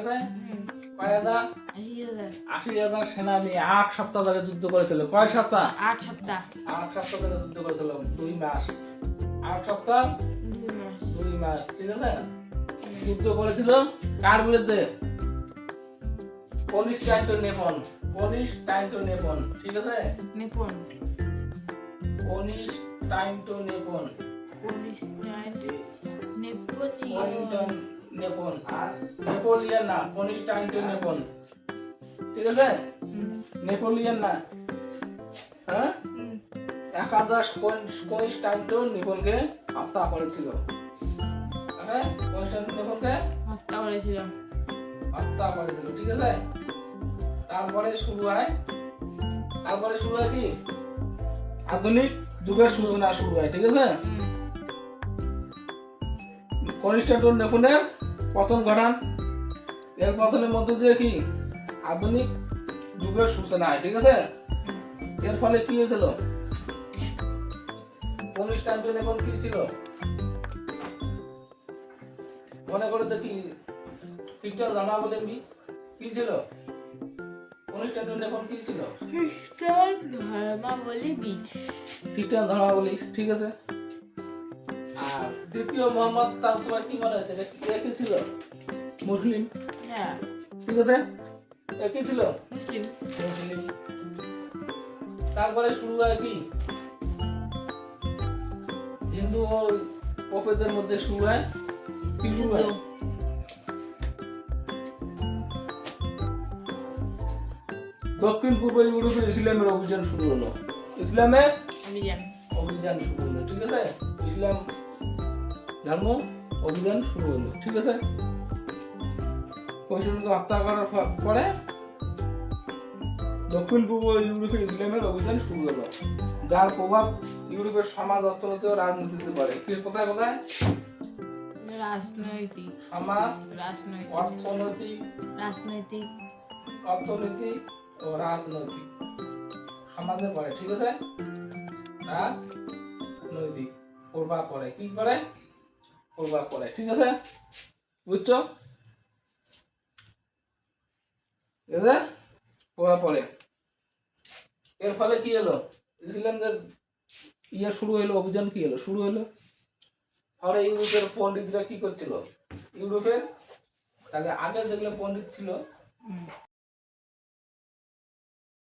কয় হাজার? 80,000 সেনা নিয়ে 8 সপ্তাহ ধরে যুদ্ধ করেছিল। কয় সপ্তাহ? 8 সপ্তাহ। 8 সপ্তাহ ধরে যুদ্ধ করেছিল। 2 মাস। 8 সপ্তাহ 2 মাস। ঠিক আছে? যুদ্ধ করেছিল কার বিরুদ্ধে? কনিষ্টাইন্টো নেপন। ঠিক আছে? নেপন। কনিষ্টাইন্টো নেপন। আর নেপোলিয়ন না, কনিষ্টাইন্টো নেপন। ঠিক আছে? নেপোলিয়ন না। হ্যাঁ? একাদশ কনিষ্টাইন্টো নেপনকে হত্যা করেছিল। হ্যাঁ? কনিষ্টাইন্টো নেপনকে হত্যা করেছিল। ঠিক আছে? তারপরে শুরু হয় কি? আধুনিক যুগের সূচনা শুরু হয়। ঠিক আছে? কনিষ্টাইন্টো নেপনের পতন ঘটান। এর পতনের মধ্য দিয়ে কি আধুনিক যুগের সূচনা হয়। ঠিক আছে? এর ফলে কি হয়েছিল? কনিষ্টাইন্টো নেপন কি ছিল? মনে করো তো কি খ্রিস্টান ধর্মাবলম্বী কি ছিল? কনিষ্টাইন্টো নেপন কি ছিল? খ্রিস্টান ধর্মাবলম্বী। ঠিক আছে? আর দ্বিতীয় মোহাম্মদ তার তোমার কি মনে আছে? কি ছিল? মুসলিম। হ্যাঁ। ঠিক আছে? কি ছিল? মুসলিম। তারপরে শুরু হয় কি? হিন্দু ও পোপেদের মধ্যে শুরু হয় কি? শুরু হয় দক্ষিণ পূর্ব ইউরোপে ইসলামের অভিযান শুরু হলো। ইসলামের অভিযান শুরু হলো। ঠিক আছে? ইসলাম ধর্ম অভিযান শুরু হলো। ঠিক আছে? কনিষ্টাইনকে হত্যা করার পরে দক্ষিণ পূর্ব ইউরোপে ইসলামের অভিযান শুরু হলো, যার প্রভাব ইউরোপের সমাজ, অর্থনীতি ও রাজনীতিতে পড়ে। কোথায় কোথায়? রাজনৈতিক, সমাজ, অর্থনৈতিক ও রাজনৈতিক সমাজে পড়ে। ঠিক আছে? রাজনৈতিক প্রভাব পড়ে। কি করে? প্রভাব পড়ে। ঠিক আছে? বুঝছো? এদের প্রভাব পড়ে। এর ফলে কি হলো? ইসলামদের শুরু হলো, অভিযান কি হলো? শুরু হলো। ফলে ইউরোপের পণ্ডিতরা কি করছিল? ইউরোপের আগে যেগুলো পণ্ডিত ছিল